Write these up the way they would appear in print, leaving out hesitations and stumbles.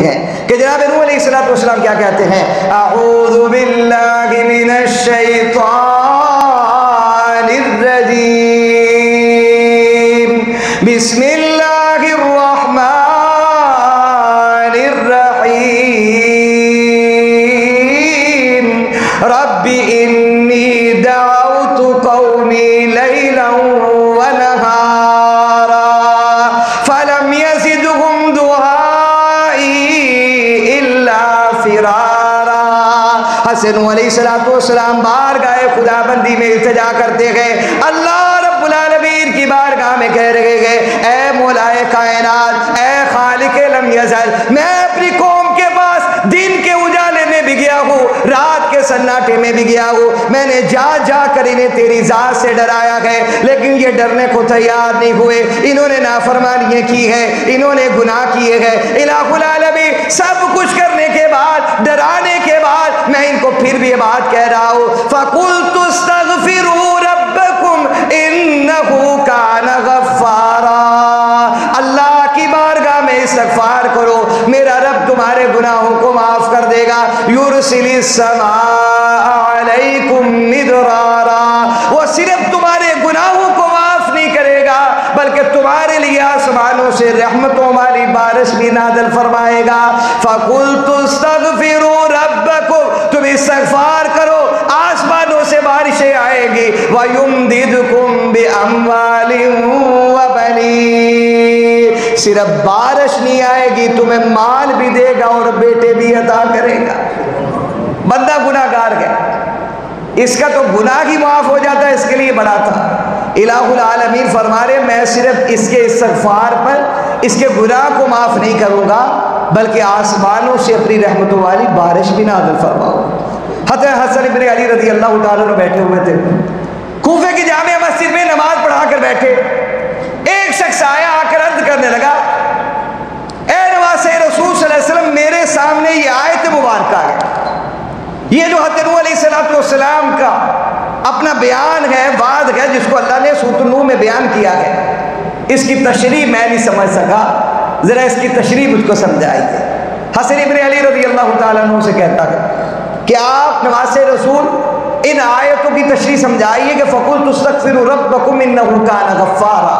کہ جناب نوح علیہ السلام کیا کہتے ہیں؟ اعوذ باللہ من الشیطان الرجیم بسم اللہ الرحمن الرحیم رب انی دعوت قومی لیلا ونہارا فلم یزدہم حسن علیہ السلام بارگاہ خدا بندی میں التجا کرتے گئے، اللہ رب العالمین کی بارگاہ میں کہہ رہے گئے اے مولائے کائنات، اے خالق لم یزل، میں اپنی قوم کے پاس دن کے اجالے میں بھی گیا ہوں، رات کے سناٹے میں بھی گیا ہوں، میں نے جا کر انہیں تیری ذات سے ڈرایا ہے، لیکن یہ ڈرنے کو تیار نہیں ہوئے، انہوں نے نافرمانیاں کی ہے، انہوں نے گناہ کیے ہیں۔ الہ العالمین سب کچھ کرنے کے بعد، ڈرانے کے بعد، میں ان کو پھر بھی یہ بات کہہ رہا ہوں فَقُلْتُ اسْتَغْفِرُوا رَبَّكُمْ إِنَّهُ كَانَ غَفَّارًا، اللہ کی بارگاہ میں استغفار کرو، میرا رب تمہارے گناہوں کو معاف کر دے گا۔ يُرْسِلِ السَّمَاءَ عَلَيْكُمْ مِدْرَارًا، وہ صرف تمہارے گناہوں کو معاف نہیں کرے گا بلکہ تمہارے لیے آسمانوں سے رحمتوں والی بارش بھی نازل فرمائے گا۔ فَقُلْتُ اسْتَغْفِرُوا رَبَّكُمْ، تم استغفار کرو، آسمانوں سے بارشیں آئے گی۔ وَيُمْدِدْكُمْ بِأَمْوَالٍ وَبَنِينَ، صرف بارش نہیں آئے گی، تمہیں مال بھی دے گا اور بیٹے بھی عطا کرے گا۔ بندہ گناہ گار ہے، اس کا تو گناہ ہی معاف ہو جاتا ہے، اس کے لیے بڑا تھا۔ الہ العالمین فرما رہے میں صرف اس کے استغفار پر اس کے گناہ کو معاف نہیں کروں گا بلکہ آسمانوں سے اپنی رحمتوں والی بارش بھی نازل فرماؤں۔ حضرت حسن بن علی رضی اللہ تعالیٰ عنہ بیٹھے ہوئے تھے، کوفے کی جامع مسجد میں نماز پڑھا کر بیٹھے، ایک شخص آیا، آ کر عرض کرنے لگا اے نواسے رسول صلی اللہ علیہ وسلم، میرے سامنے یہ آیت مبارکہ ہے، یہ جو حضرت نوح علیہ السلام کا اپنا بیان ہے، وعد ہے، جس کو اللہ نے سورۃ النوح میں بیان کیا ہے، اس کی تشریح میں نہیں سمجھ سکا، ذرا اس کی تشریح مجھ کو سمجھائیے۔ حسن بن علی رضی اللہ تعالیٰ عنہ سے کہتا ہے کہ آپ نواسے رسول ان آیتوں کی تشریح سمجھائیے کہ فَقُلْتُ اسْتَغْفِرُوا رَبَّكُمْ إِنَّهُ كَانَ غَفَّارًا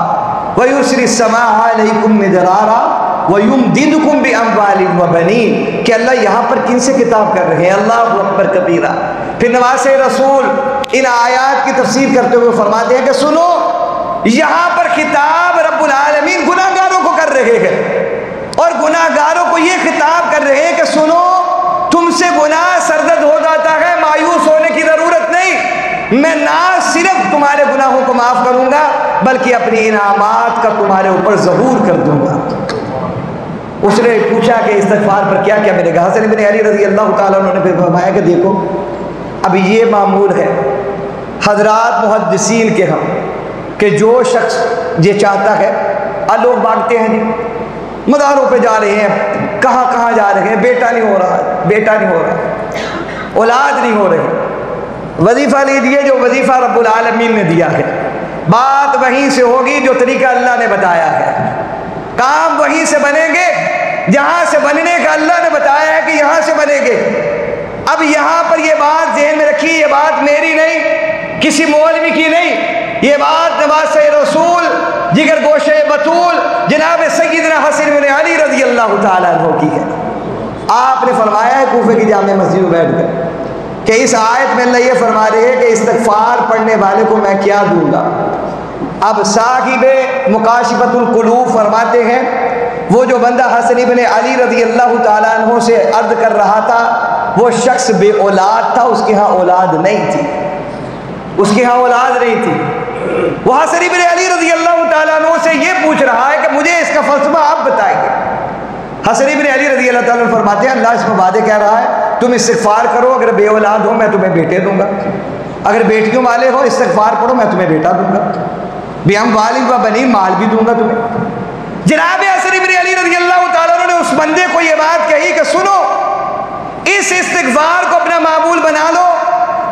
وَيُرْسِلِ السَّمَاءَ عَلَيْكُمْ مِدْرَارًا وَيُمْدِدْكُمْ بِأَمْوَالٍ وَبَنِينَ، کہ اللہ یہاں پر کن سے کتاب کر رہے ہیں؟ اللہ اکبر کبیرہ۔ پھر نواسے رسول ان آیات کی تفسیر کرتے ہوئے فرماتے ہیں کہ سنو، یہاں پر خطاب رب العالمین گناہ گاروں کو کر رہے ہیں، اور گناہ گاروں کو یہ خطاب کر رہے ہیں کہ سنو، تم سے گناہ سرزد ہو جاتا ہے، مایوس ہونے کی ضرورت نہیں، میں نہ صرف تمہارے گناہوں کو معاف کروں گا بلکہ اپنی انعامات کا تمہارے اوپر ظہور کر دوں گا۔ اس نے پوچھا کہ استغفار پر کیا کیا ملے گا؟ حسن بن علی رضی اللہ تعالیٰ عنہ نے پھر فرمایا کہ دیکھو، اب یہ معمول ہے حضرات محدثین کے ہم کہ جو شخص یہ چاہتا ہے، لوگ بانٹتے ہیں جی، مداروں پہ جا رہے ہیں، کہاں کہاں جا رہے ہیں، بیٹا نہیں ہو رہا، بیٹا نہیں ہو رہا، اولاد نہیں ہو رہی، وظیفہ لیجیے جو وظیفہ رب العالمین نے دیا ہے، بات وہیں سے ہوگی جو طریقہ اللہ نے بتایا ہے، کام وہیں سے بنیں گے جہاں سے بننے کا اللہ نے بتایا ہے کہ یہاں سے بنیں گے۔ اب یہاں پر یہ بات ذہن میں رکھی، یہ بات میری نہیں، کسی مولوی کی نہیں، یہ بات نواسے رسول جگر گوشے بطول جناب سیدنا حسن بن علی رضی اللہ تعالیٰ عنہ کی ہے۔ آپ نے فرمایا ہے کوفے کی جامع مسجد میں بیٹھ کر کہ اس آیت میں اللہ یہ فرما رہے ہیں کہ استغفار پڑھنے والے کو میں کیا دوں گا۔ اب صاحب مکاشفۃ القلوب فرماتے ہیں وہ جو بندہ حسن بن علی رضی اللہ تعالیٰ عنہ سے عرض کر رہا تھا وہ شخص بے اولاد تھا، اس کے ہاں اولاد نہیں تھی، اس کے ہاں اولاد نہیں تھی۔ وہ حسن بن علی رضی اللہ تعالیٰ عنہ سے یہ پوچھ رہا ہے کہ مجھے اس کا فلسفہ آپ بتائیں گے۔ حسن بن علی رضی اللہ تعالیٰ عنہ فرماتے ہیں اللہ اس میں وعدے کہہ رہا ہے تم استغفار کرو، اگر بے اولاد ہو میں تمہیں بیٹے دوں گا، اگر بیٹیوں والے ہو استغفار پڑھو میں تمہیں بیٹا دوں گا، بِأَمْوَالٍ وَبَنِينَ مال بھی دوں گا تمہیں۔ جناب حسن بن علی رضی اللہ تعالیٰ عنہ نے اس بندے کو یہ بات کہی کہ سنو، اس استغفار کو اپنا معمول بنا لو،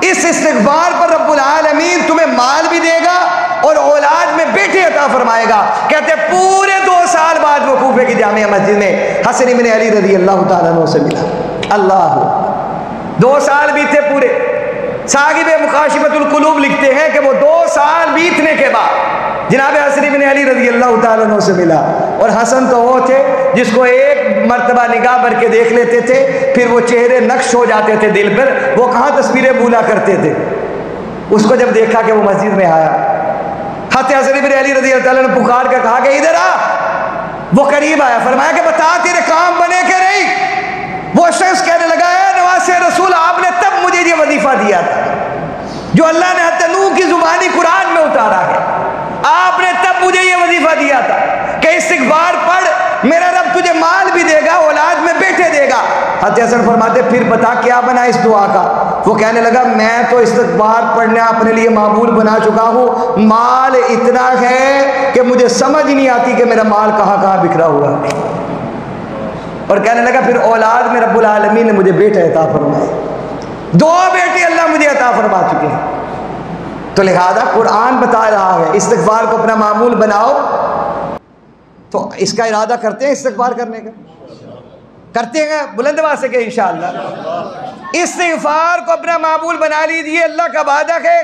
اس استغفار پر رب العالمین تمہیں مال بھی دے گا اور اولاد میں بیٹے عطا فرمائے گا. کہتے پورے 2 سال بعد وہ کوفے کی جامع مسجد میں حسن بن علی رضی اللہ تعالیٰ عنہ سے ملا. اللہ 2 سال بیتے پورے. صاحب مکاشفۃ القلوب لکھتے ہیں کہ وہ 2 سال بیتنے کے بعد جناب حسن بن علی رضی اللہ تعالیٰ عنہ سے ملا. اور حسن تو وہ تھے جس کو ایک مرتبہ نگاہ بھر کے دیکھ لیتے تھے پھر وہ چہرے نقش ہو جاتے تھے دل پر. وہ کہاں تصویریں بھولا کرتے تھے. اس کو جب دیکھا کہ وہ مسجد میں آیا, حضرت حسن بن علی رضی اللہ تعالیٰ نے پکار کر کہا کہ ادھر آ. وہ قریب آیا, فرمایا کہ بتا تیرے کام بنے کہ نہیں. وہ شخص کہنے لگا ہے نواسے رسول آپ نے تب مجھے یہ وظیفہ دیا تھا جو اللہ نے حضرت نوح کی زبانی قرآن میں اتارا ہے. آپ نے تب مجھے یہ وظیفہ دیا تھا کہ استغفار پڑھ, میرا رب تجھے مال بھی دے گا, اولاد میں بیٹے دے گا. حضرت حسن فرماتے پھر بتا کیا بنا اس دعا کا. وہ کہنے لگا میں تو استغفار پڑھنا اپنے لیے معمول بنا چکا ہوں, مال اتنا ہے کہ مجھے سمجھ نہیں آتی کہ میرا مال کہاں کہاں بکھرا ہوا ہے. اور کہنے لگا پھر اولاد میں رب العالمین نے مجھے بیٹے عطا فرمائے. 2 بیٹے اللہ مجھے عطا فرما چکے ہیں. تو لہذا قرآن بتا رہا ہے استغفار کو اپنا معمول بناؤ. تو اس کا ارادہ کرتے ہیں استغفار کرنے کا, کرتے ہیں بلند آواز سے کہ انشاءاللہ استغفار کو اپنا معمول بنا لیجیے. اللہ کا وعدہ ہے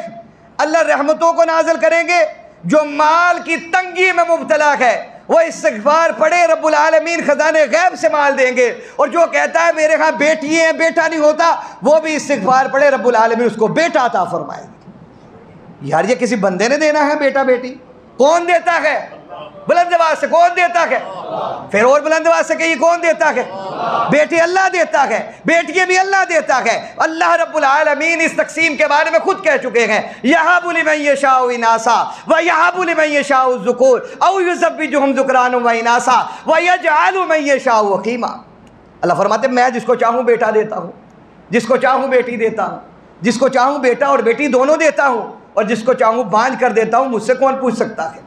اللہ رحمتوں کو نازل کریں گے. جو مال کی تنگی میں مبتلا ہے وہ استغفار پڑھے, رب العالمین خزانے غیب سے مال دیں گے. اور جو کہتا ہے میرے ہاں بیٹی ہیں بیٹا نہیں ہوتا, وہ بھی استغفار پڑھے, رب العالمین اس کو بیٹا عطا فرمائے گا. یار یہ کسی بندے نے دینا ہے بیٹا بیٹی؟ کون دیتا ہے؟ بلند آواز سے کون دیتا ہے؟ پھر اور بلند آواز سے کہ یہ کون دیتا ہے؟ بیٹی اللہ دیتا ہے, بیٹی بھی اللہ دیتا ہے. اللہ رب العالمین اس تقسیم کے بارے میں خود کہہ چکے ہیں یَهَبُ لِمَن يَشَاءُ إِنَاثًا وَيَهَبُ لِمَن يَشَاءُ الذُّكُورَ أَوْ يُزَوِّجُهُمْ ذُكْرَانًا وَإِنَاثًا وَيَجْعَلُ مَن يَشَاءُ عَقِيمًا. اللہ فرماتے ہیں میں جس کو چاہوں بیٹا دیتا ہوں, جس کو چاہوں بیٹی دیتا ہوں, جس کو چاہوں بیٹا اور بیٹی دونوں دیتا ہوں, اور جس کو چاہوں بانجھ کر دیتا ہوں. مجھ سے کون پوچھ سکتا ہے؟